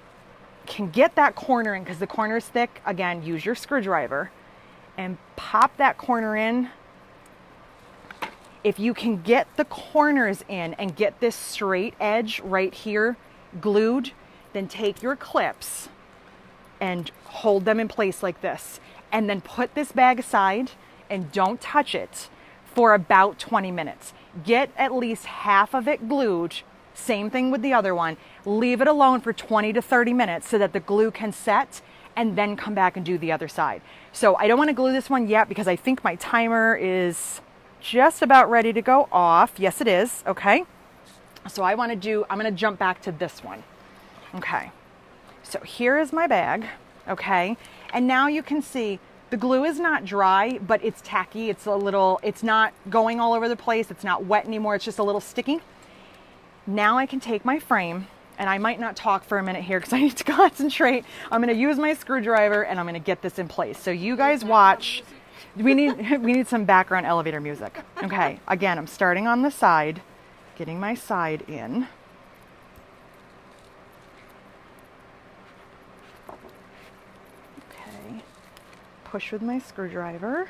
can get that corner in, because the corner is thick, again, use your screwdriver and pop that corner in. If you can get the corners in and get this straight edge right here glued, then take your clips and hold them in place like this. And then put this bag aside and don't touch it for about 20 minutes. Get at least half of it glued. Same thing with the other one. Leave it alone for 20 to 30 minutes so that the glue can set, and then come back and do the other side. So I don't want to glue this one yet because I think my timer is just about ready to go off. Yes, it is. Okay. So I'm going to jump back to this one. Okay. So here is my bag. Okay. And now you can see the glue is not dry, but it's tacky. It's not going all over the place. It's not wet anymore. It's just a little sticky. Now I can take my frame, and I might not talk for a minute here because I need to concentrate. I'm going to use my screwdriver and I'm going to get this in place. So you guys watch. We need some background elevator music. Okay, again, I'm starting on the side, getting my side in. Okay, push with my screwdriver.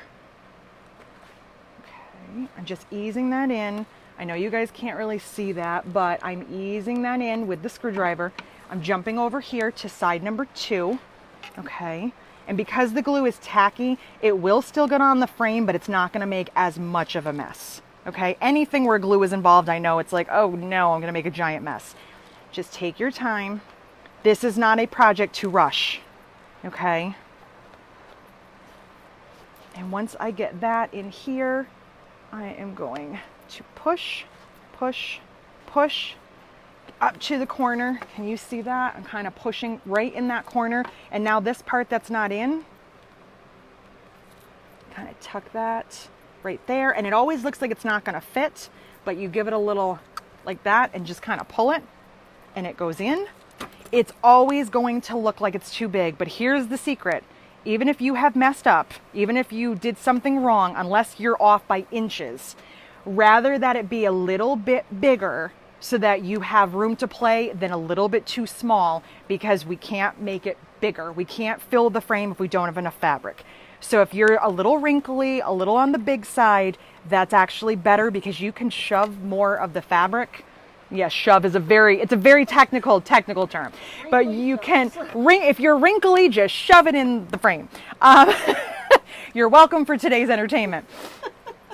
Okay, I'm just easing that in. I know you guys can't really see that, but I'm easing that in with the screwdriver. I'm jumping over here to side number 2. Okay, and because the glue is tacky, it will still get on the frame, but it's not going to make as much of a mess. Okay, anything where glue is involved, I know it's like, oh no, I'm going to make a giant mess. Just take your time. This is not a project to rush. Okay, and once I get that in here, I am going to push, push, push up to the corner. Can you see that? I'm kind of pushing right in that corner. And now this part that's not in, kind of tuck that right there. And it always looks like it's not going to fit, but you give it a little like that and just kind of pull it and it goes in. It's always going to look like it's too big, but here's the secret. Even if you have messed up, even if you did something wrong, unless you're off by inches, rather that it be a little bit bigger so that you have room to play than a little bit too small, because we can't make it bigger. We can't fill the frame if we don't have enough fabric. So if you're a little wrinkly, a little on the big side, that's actually better because you can shove more of the fabric. Yes, shove is it's a very technical term, but you can if you're wrinkly, just shove it in the frame. You're welcome for today's entertainment.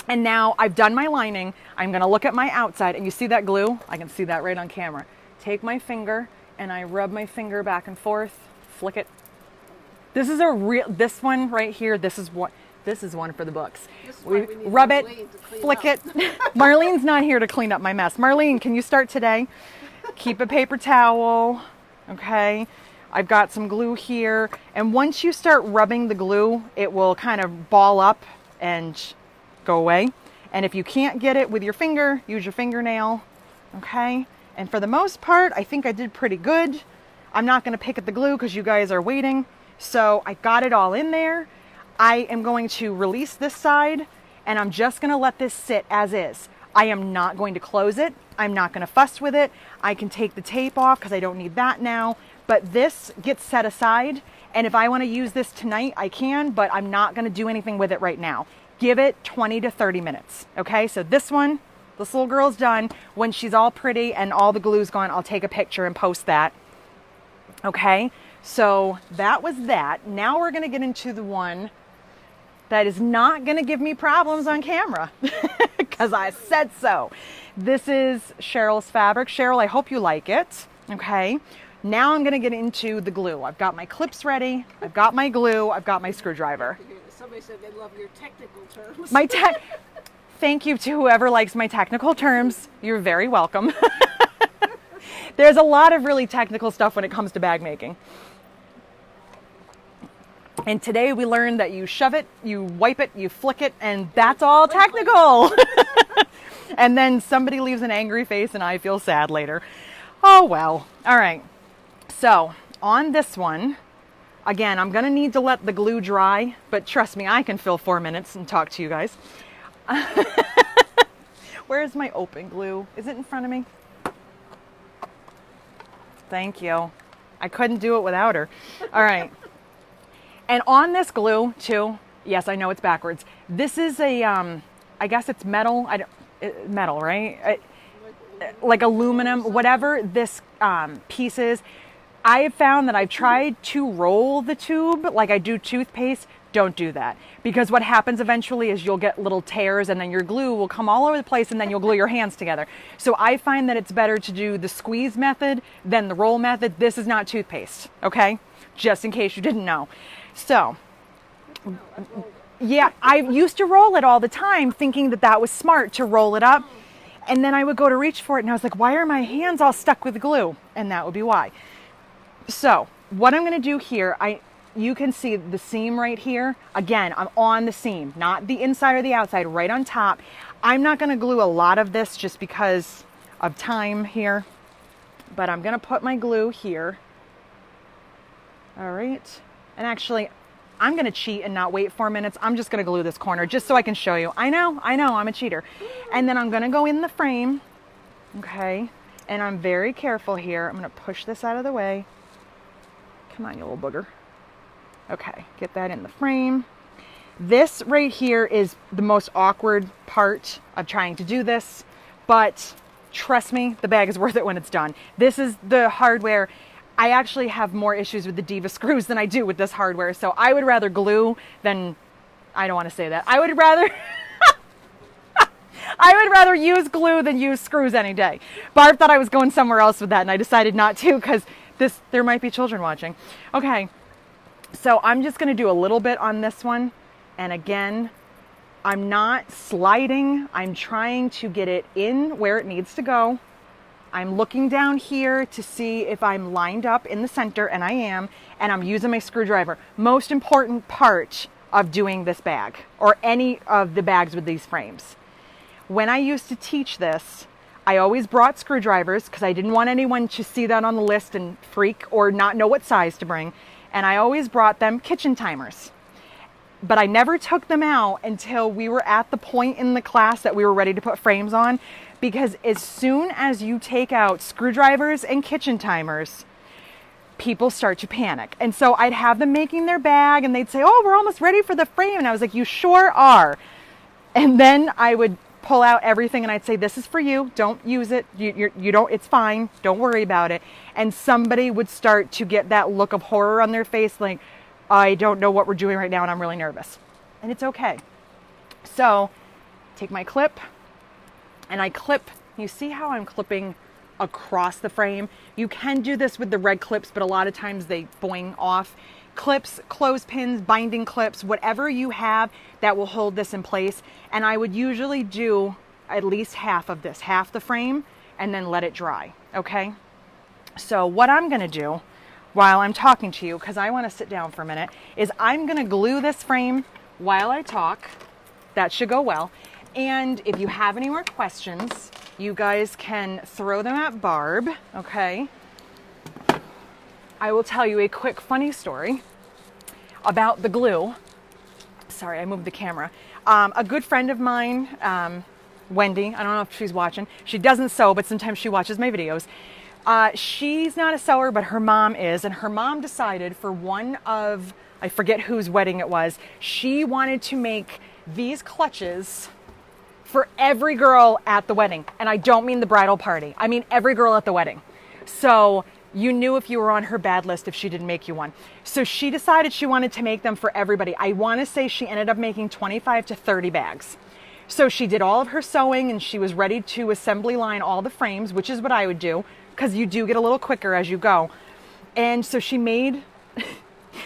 And now I've done my lining. I'm going to look at my outside, and you see that glue? I can see that right on camera. Take my finger and I rub my finger back and forth, flick it. This is this one right here. This is one for the books. We rub it, flick it. Marlene's not here to clean up my mess. Marlene, can you start today? Keep a paper towel. Okay. I've got some glue here. And once you start rubbing the glue, it will kind of ball up and go away. And if you can't get it with your finger, use your fingernail. Okay. And for the most part, I think I did pretty good. I'm not going to pick at the glue because you guys are waiting. So I got it all in there. I am going to release this side and I'm just going to let this sit as is. I am not going to close it. I'm not going to fuss with it. I can take the tape off because I don't need that now, but this gets set aside. And if I want to use this tonight, I can, but I'm not going to do anything with it right now. Give it 20 to 30 minutes. Okay. So this little girl's done. When she's all pretty and all the glue's gone, I'll take a picture and post that. Okay. So that was that. Now we're going to get into the one that is not going to give me problems on camera because I said so. This is Cheryl's fabric. Cheryl, I hope you like it. Okay. Now I'm going to get into the glue. I've got my clips ready. I've got my glue. I've got my screwdriver. Somebody said they love your technical terms. Thank you to whoever likes my technical terms. You're very welcome. There's a lot of really technical stuff when it comes to bag making. And today we learned that you shove it, you wipe it, you flick it, and that's all technical. And then somebody leaves an angry face and I feel sad later. Oh, well. All right. So on this one, again, I'm going to need to let the glue dry, but trust me, I can fill 4 minutes and talk to you guys. Where's my open glue? Is it in front of me? Thank you. I couldn't do it without her. All right. And on this glue too, yes, I know it's backwards. This is a, I guess it's metal. Metal, right? Like aluminum, whatever this piece is. I have found that I've tried to roll the tube like I do toothpaste. Don't do that, because what happens eventually is you'll get little tears and then your glue will come all over the place and then you'll glue your hands together. So I find that it's better to do the squeeze method than the roll method. This is not toothpaste, okay? Just in case you didn't know. So, yeah, I used to roll it all the time thinking that that was smart to roll it up. And then I would go to reach for it and I was like, why are my hands all stuck with glue? And that would be why. So what I'm going to do here, you can see the seam right here. Again, I'm on the seam, not the inside or the outside, right on top. I'm not going to glue a lot of this just because of time here, but I'm going to put my glue here. All right. And actually, I'm going to cheat and not wait 4 minutes. I'm just going to glue this corner just so I can show you. I know, I'm a cheater. And then I'm going to go in the frame, okay? And I'm very careful here. I'm going to push this out of the way. Come on, you little booger. Okay, get that in the frame. This right here is the most awkward part of trying to do this, but trust me, the bag is worth it when it's done. This is the hardware. I actually have more issues with the Diva screws than I do with this hardware. So I would rather glue than, I don't want to say that. I would rather, I would rather use glue than use screws any day. Barb thought I was going somewhere else with that and I decided not to because there might be children watching. Okay, so I'm just going to do a little bit on this one. And again, I'm not sliding. I'm trying to get it in where it needs to go. I'm looking down here to see if I'm lined up in the center, and I am, and I'm using my screwdriver. Most important part of doing this bag, or any of the bags with these frames. When I used to teach this, I always brought screwdrivers because I didn't want anyone to see that on the list and freak or not know what size to bring. And I always brought them kitchen timers. But I never took them out until we were at the point in the class that we were ready to put frames on, because as soon as you take out screwdrivers and kitchen timers, people start to panic. And so I'd have them making their bag and they'd say, oh, we're almost ready for the frame. And I was like, you sure are. And then I would pull out everything and I'd say, this is for you. Don't use it. You don't, it's fine. Don't worry about it. And somebody would start to get that look of horror on their face, like, I don't know what we're doing right now and I'm really nervous. And it's okay. So take my clip and I clip. You see how I'm clipping across the frame? You can do this with the red clips, but a lot of times they boing off. Clips, clothespins, binding clips, whatever you have that will hold this in place. And I would usually do at least half of this, half the frame, and then let it dry, okay? So what I'm gonna do while I'm talking to you, because I want to sit down for a minute, is I'm going to glue this frame while I talk. That should go well. And if you have any more questions, you guys can throw them at Barb, okay? I will tell you a quick funny story about the glue. Sorry, I moved the camera. A good friend of mine, Wendy, I don't know if she's watching. She doesn't sew, but sometimes she watches my videos. She's not a sewer, but her mom is. And her mom decided for one of, I forget whose wedding it was, she wanted to make these clutches for every girl at the wedding. And I don't mean the bridal party. I mean every girl at the wedding. So you knew if you were on her bad list if she didn't make you one. So she decided she wanted to make them for everybody. I want to say she ended up making 25 to 30 bags. So she did all of her sewing and she was ready to assembly line all the frames, which is what I would do, because you do get a little quicker as you go. And so she made,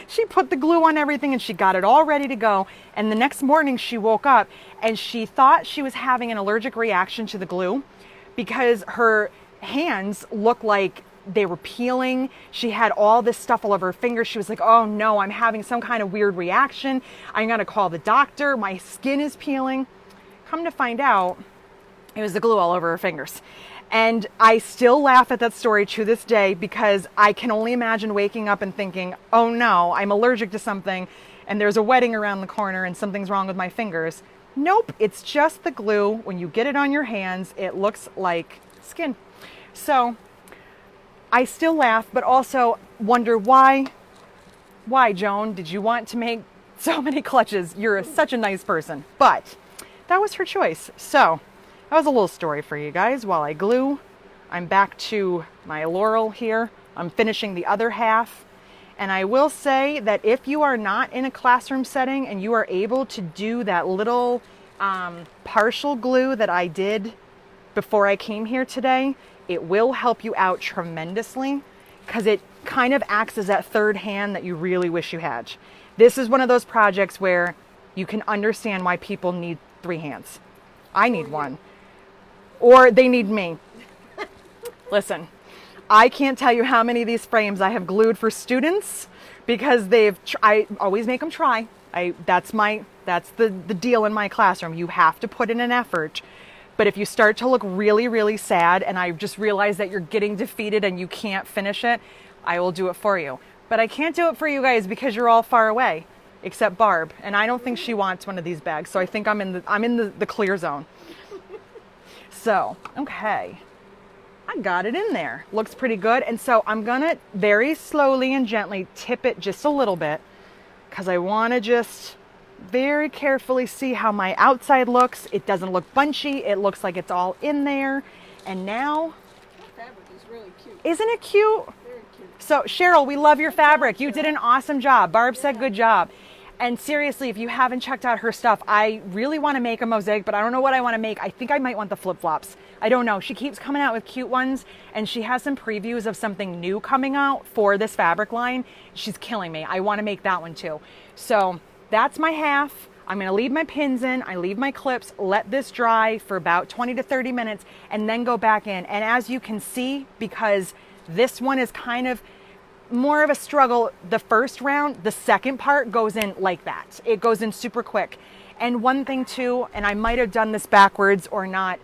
she put the glue on everything and she got it all ready to go. And the next morning she woke up and she thought she was having an allergic reaction to the glue because her hands looked like they were peeling. She had all this stuff all over her fingers. She was like, oh no, I'm having some kind of weird reaction. I'm gonna call the doctor. My skin is peeling. Come to find out, it was the glue all over her fingers. And I still laugh at that story to this day because I can only imagine waking up and thinking, oh no, I'm allergic to something and there's a wedding around the corner and something's wrong with my fingers. Nope, it's just the glue. When you get it on your hands, it looks like skin. So I still laugh, but also wonder why, Joan, did you want to make so many clutches? You're such a nice person, but that was her choice. So that was a little story for you guys. While I glue, I'm back to my laurel here. I'm finishing the other half. And I will say that if you are not in a classroom setting and you are able to do that little partial glue that I did before I came here today, it will help you out tremendously because it kind of acts as that third hand that you really wish you had. This is one of those projects where you can understand why people need 3 hands. I need one. Or they need me. Listen, I can't tell you how many of these frames I have glued for students because I always make them try. That's the deal in my classroom. You have to put in an effort. But if you start to look really, really sad and I just realize that you're getting defeated and you can't finish it, I will do it for you. But I can't do it for you guys because you're all far away. except Barb, and I don't think she wants one of these bags. So I think I'm in the clear zone. So, okay. I got it in there. Looks pretty good. And so I'm gonna very slowly and gently tip it just a little bit because I want to just very carefully see how my outside looks. It doesn't look bunchy. It looks like it's all in there. And now, that fabric is really cute. Isn't it cute? Very cute. So Cheryl, we love your fabric. You did an awesome job. Barb said good job. And seriously, if you haven't checked out her stuff, I really want to make a mosaic, but I don't know what I want to make. I think I might want the flip-flops. I don't know. She keeps coming out with cute ones, and she has some previews of something new coming out for this fabric line. She's killing me. I want to make that one too. So that's my half. I'm going to leave my pins in. I leave my clips, let this dry for about 20 to 30 minutes, and then go back in. And as you can see, because this one is kind of more of a struggle the first round, the second part goes in like that. It goes in super quick. And one thing too, and I might have done this backwards or not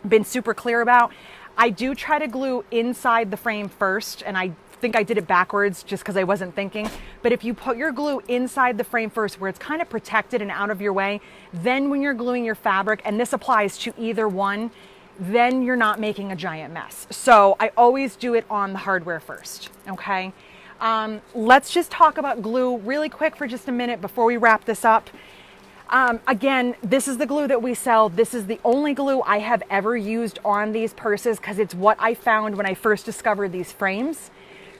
been super clear about, I do try to glue inside the frame first, and I think I did it backwards just because I wasn't thinking. But if you put your glue inside the frame first where it's kind of protected and out of your way, then when you're gluing your fabric, and this applies to either one, then you're not making a giant mess. So I always do it on the hardware first, okay? Let's just talk about glue really quick for just a minute before we wrap this up. Again, this is the glue that we sell. This is the only glue I have ever used on these purses because it's what I found when I first discovered these frames.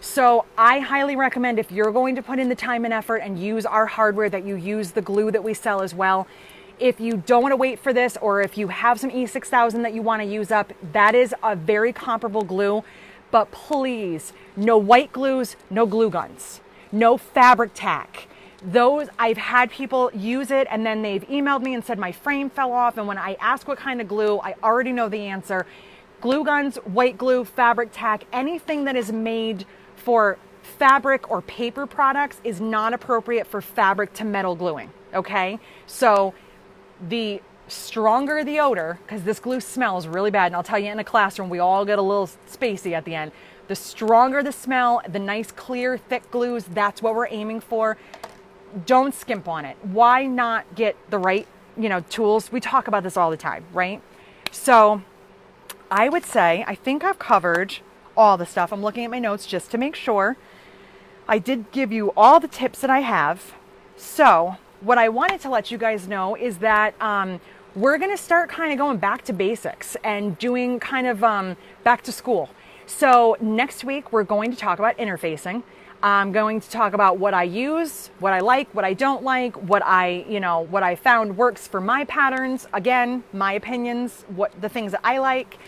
So I highly recommend, if you're going to put in the time and effort and use our hardware, that you use the glue that we sell as well. If you don't want to wait for this, or if you have some E6000 that you want to use up, that is a very comparable glue. But please, no white glues, no glue guns, no fabric tack. Those, I've had people use it and then they've emailed me and said my frame fell off. And when I ask what kind of glue, I already know the answer. Glue guns, white glue, fabric tack, anything that is made for fabric or paper products is not appropriate for fabric to metal gluing, okay? So the stronger the odor, because this glue smells really bad, and I'll tell you, in a classroom we all get a little spacey at the end. The stronger the smell, the nice clear thick glues, that's what we're aiming for. Don't skimp on it. Why not get the right, tools? We talk about this all the time, right? So I would say I think I've covered all the stuff. I'm looking at my notes just to make sure. I did give you all the tips that I have. So what I wanted to let you guys know is that we're going to start kind of going back to basics and doing kind of back to school. So next week, we're going to talk about interfacing. I'm going to talk about what I use, what I like, what I don't like, what I found works for my patterns. Again, my opinions, what the things that I like.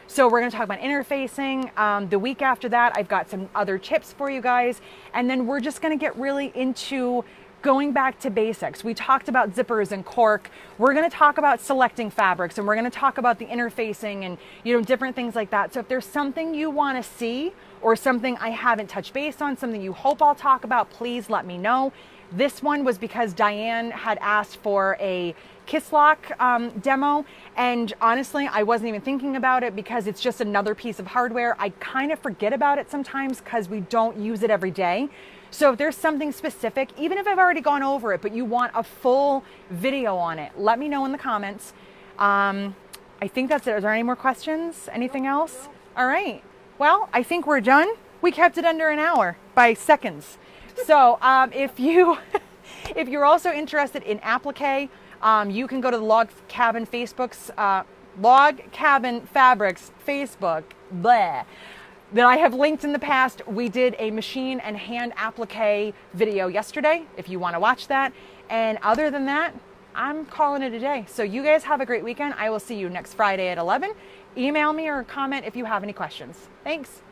So we're going to talk about interfacing. The week after that, I've got some other tips for you guys. And then we're just going to get really into going back to basics. We talked about zippers and cork. We're going to talk about selecting fabrics, and we're going to talk about the interfacing and different things like that. So if there's something you want to see, or something I haven't touched base on, something you hope I'll talk about, please let me know. This one was because Diane had asked for a Kisslock demo, and honestly, I wasn't even thinking about it because it's just another piece of hardware. I kind of forget about it sometimes because we don't use it every day. So if there's something specific, even if I've already gone over it, but you want a full video on it, let me know in the comments. I think that's it. Are there any more questions? Anything else? All right. Well, I think we're done. We kept it under an hour by seconds. So if you're also interested in applique, you can go to the Log Cabin Facebook's Log Cabin Fabrics Facebook. Blah. That I have linked in the past. We did a machine and hand applique video yesterday, if you want to watch that. And other than that, I'm calling it a day. So you guys have a great weekend. I will see you next Friday at 11. Email me or comment if you have any questions. Thanks.